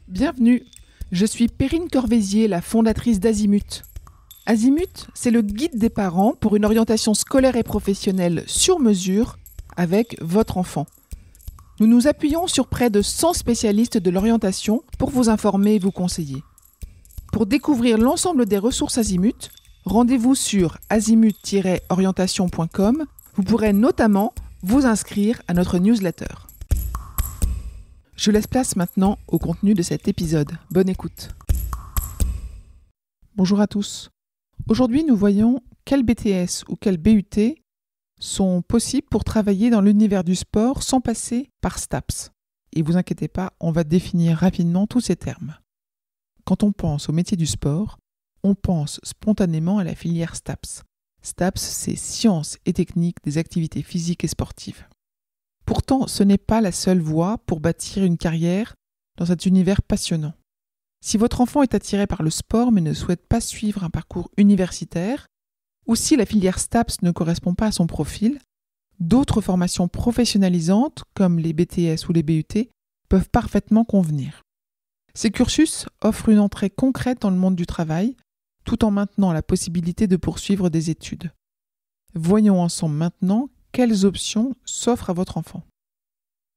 Bienvenue, je suis Perrine Corvézier, la fondatrice d'Azimut. Azimut, c'est le guide des parents pour une orientation scolaire et professionnelle sur mesure avec votre enfant. Nous nous appuyons sur près de 100 spécialistes de l'orientation pour vous informer et vous conseiller. Pour découvrir l'ensemble des ressources Azimut, rendez-vous sur azimut-orientation.com. Vous pourrez notamment vous inscrire à notre newsletter. Je laisse place maintenant au contenu de cet épisode. Bonne écoute. Bonjour à tous. Aujourd'hui, nous voyons quels BTS ou quels BUT sont possibles pour travailler dans l'univers du sport sans passer par STAPS. Et vous inquiétez pas, on va définir rapidement tous ces termes. Quand on pense au métier du sport, on pense spontanément à la filière STAPS. STAPS, c'est sciences et techniques des activités physiques et sportives. Pourtant, ce n'est pas la seule voie pour bâtir une carrière dans cet univers passionnant. Si votre enfant est attiré par le sport mais ne souhaite pas suivre un parcours universitaire, ou si la filière STAPS ne correspond pas à son profil, d'autres formations professionnalisantes, comme les BTS ou les BUT, peuvent parfaitement convenir. Ces cursus offrent une entrée concrète dans le monde du travail, tout en maintenant la possibilité de poursuivre des études. Voyons ensemble maintenant quelles options s'offrent à votre enfant.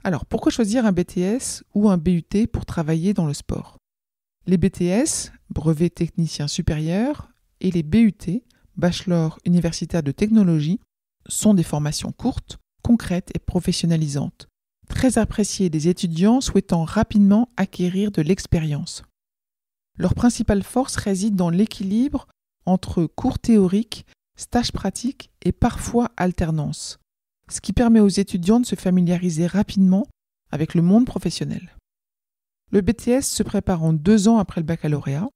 Alors, pourquoi choisir un BTS ou un BUT pour travailler dans le sport ? Les BTS, brevet technicien supérieur, et les BUT, bachelor universitaire de technologie, sont des formations courtes, concrètes et professionnalisantes, très appréciées des étudiants souhaitant rapidement acquérir de l'expérience. Leur principale force réside dans l'équilibre entre cours théoriques, stages pratiques et parfois alternance, ce qui permet aux étudiants de se familiariser rapidement avec le monde professionnel. Le BTS se prépare en 2 ans après le baccalauréat.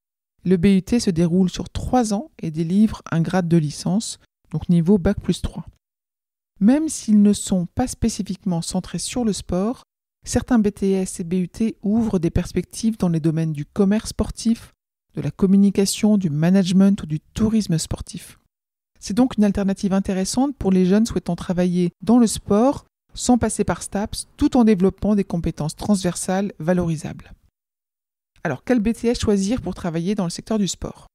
Le BUT se déroule sur 3 ans et délivre un grade de licence, donc niveau Bac+3. Même s'ils ne sont pas spécifiquement centrés sur le sport, certains BTS et BUT ouvrent des perspectives dans les domaines du commerce sportif, de la communication, du management ou du tourisme sportif. C'est donc une alternative intéressante pour les jeunes souhaitant travailler dans le sport sans passer par STAPS, tout en développant des compétences transversales valorisables. Alors, quel BTS choisir pour travailler dans le secteur du sport ?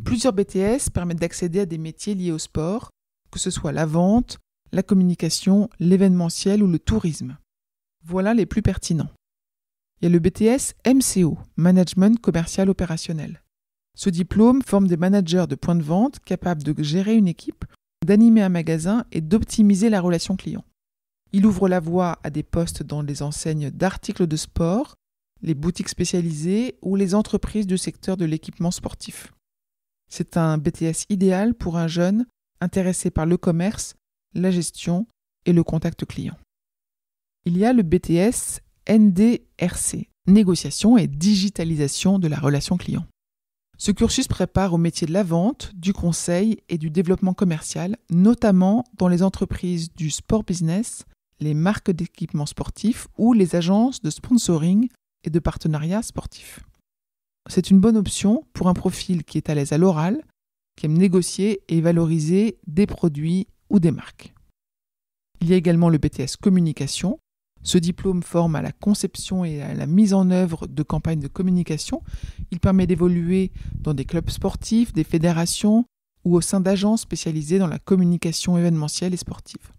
Plusieurs BTS permettent d'accéder à des métiers liés au sport, que ce soit la vente, la communication, l'événementiel ou le tourisme. Voilà les plus pertinents. Il y a le BTS MCO, Management Commercial Opérationnel. Ce diplôme forme des managers de points de vente capables de gérer une équipe, d'animer un magasin et d'optimiser la relation client. Il ouvre la voie à des postes dans les enseignes d'articles de sport, les boutiques spécialisées ou les entreprises du secteur de l'équipement sportif. C'est un BTS idéal pour un jeune intéressé par le commerce, la gestion et le contact client. Il y a le BTS NDRC, Négociation et digitalisation de la relation client. Ce cursus prépare au métier de la vente, du conseil et du développement commercial, notamment dans les entreprises du sport business, les marques d'équipements sportifs ou les agences de sponsoring et de partenariat sportifs. C'est une bonne option pour un profil qui est à l'aise à l'oral, qui aime négocier et valoriser des produits ou des marques. Il y a également le BTS Communication. Ce diplôme forme à la conception et à la mise en œuvre de campagnes de communication. Il permet d'évoluer dans des clubs sportifs, des fédérations ou au sein d'agences spécialisées dans la communication événementielle et sportive.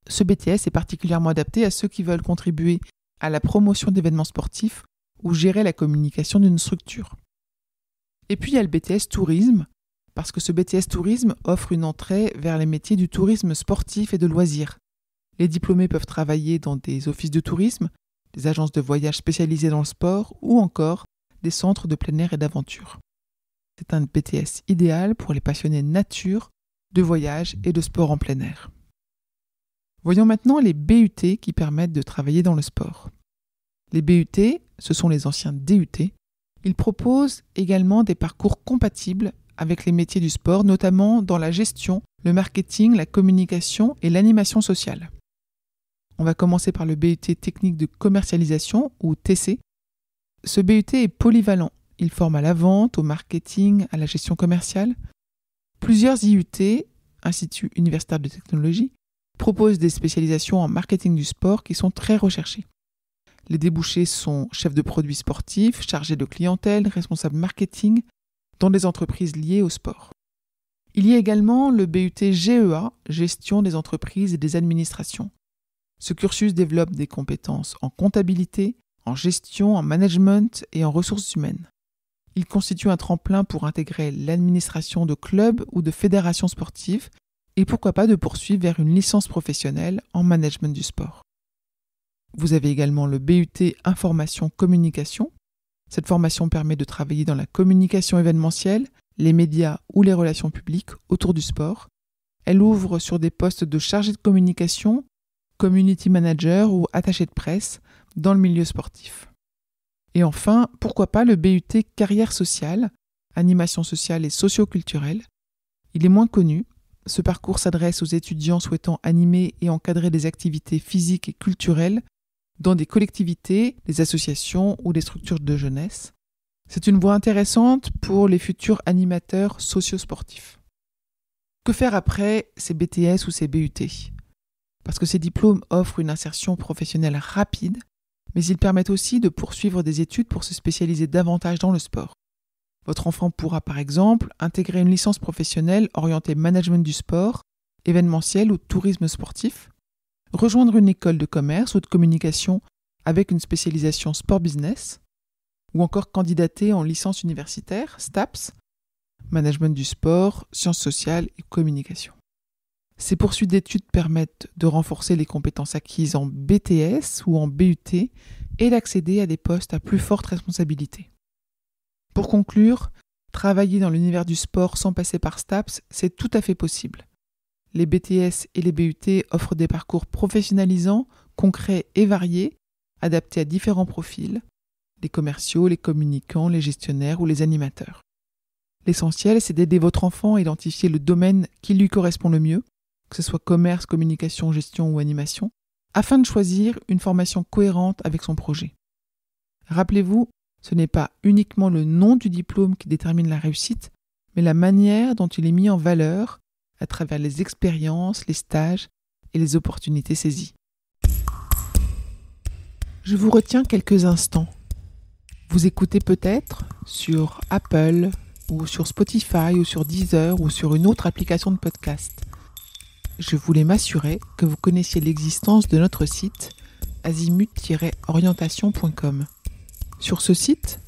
Ce BTS est particulièrement adapté à ceux qui veulent contribuer à la promotion d'événements sportifs ou gérer la communication d'une structure. Et puis il y a le BTS Tourisme, parce que ce BTS Tourisme offre une entrée vers les métiers du tourisme sportif et de loisirs. Les diplômés peuvent travailler dans des offices de tourisme, des agences de voyage spécialisées dans le sport ou encore des centres de plein air et d'aventure. C'est un BTS idéal pour les passionnés de nature, de voyage et de sport en plein air. Voyons maintenant les BUT qui permettent de travailler dans le sport. Les BUT, ce sont les anciens DUT. Ils proposent également des parcours compatibles avec les métiers du sport, notamment dans la gestion, le marketing, la communication et l'animation sociale. On va commencer par le BUT technique de commercialisation ou TC. Ce BUT est polyvalent. Il forme à la vente, au marketing, à la gestion commerciale. Plusieurs IUT, Institut universitaire de technologie, proposent des spécialisations en marketing du sport qui sont très recherchées. Les débouchés sont chef de produits sportifs, chargé de clientèle, responsable marketing dans des entreprises liées au sport. Il y a également le BUT GEA, gestion des entreprises et des administrations. Ce cursus développe des compétences en comptabilité, en gestion, en management et en ressources humaines. Il constitue un tremplin pour intégrer l'administration de clubs ou de fédérations sportives et pourquoi pas de poursuivre vers une licence professionnelle en management du sport. Vous avez également le BUT Information Communication. Cette formation permet de travailler dans la communication événementielle, les médias ou les relations publiques autour du sport. Elle ouvre sur des postes de chargé de communication, community manager ou attaché de presse dans le milieu sportif. Et enfin, pourquoi pas le BUT Carrière sociale, animation sociale et socio-culturelle. Il est moins connu. Ce parcours s'adresse aux étudiants souhaitant animer et encadrer des activités physiques et culturelles dans des collectivités, des associations ou des structures de jeunesse. C'est une voie intéressante pour les futurs animateurs socio-sportifs. Que faire après ces BTS ou ces BUT ? Parce que ces diplômes offrent une insertion professionnelle rapide, mais ils permettent aussi de poursuivre des études pour se spécialiser davantage dans le sport. Votre enfant pourra par exemple intégrer une licence professionnelle orientée management du sport, événementiel ou tourisme sportif, rejoindre une école de commerce ou de communication avec une spécialisation sport business, ou encore candidater en licence universitaire, STAPS, management du sport, sciences sociales et communication. Ces poursuites d'études permettent de renforcer les compétences acquises en BTS ou en BUT et d'accéder à des postes à plus forte responsabilité. Pour conclure, travailler dans l'univers du sport sans passer par STAPS, c'est tout à fait possible. Les BTS et les BUT offrent des parcours professionnalisants, concrets et variés, adaptés à différents profils, les commerciaux, les communicants, les gestionnaires ou les animateurs. L'essentiel, c'est d'aider votre enfant à identifier le domaine qui lui correspond le mieux, que ce soit commerce, communication, gestion ou animation, afin de choisir une formation cohérente avec son projet. Rappelez-vous, ce n'est pas uniquement le nom du diplôme qui détermine la réussite, mais la manière dont il est mis en valeur à travers les expériences, les stages et les opportunités saisies. Je vous retiens quelques instants. Vous écoutez peut-être sur Apple ou sur Spotify ou sur Deezer ou sur une autre application de podcast. Je voulais m'assurer que vous connaissiez l'existence de notre site azimut-orientation.com. Sur ce site,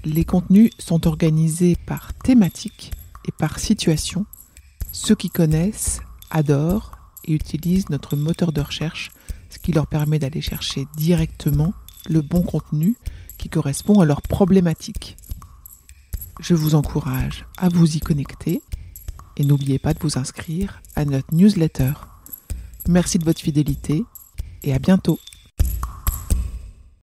les contenus sont organisés par thématique et par situation. Ceux qui connaissent, adorent et utilisent notre moteur de recherche, ce qui leur permet d'aller chercher directement le bon contenu qui correspond à leur problématique. Je vous encourage à vous y connecter et n'oubliez pas de vous inscrire à notre newsletter. Merci de votre fidélité et à bientôt.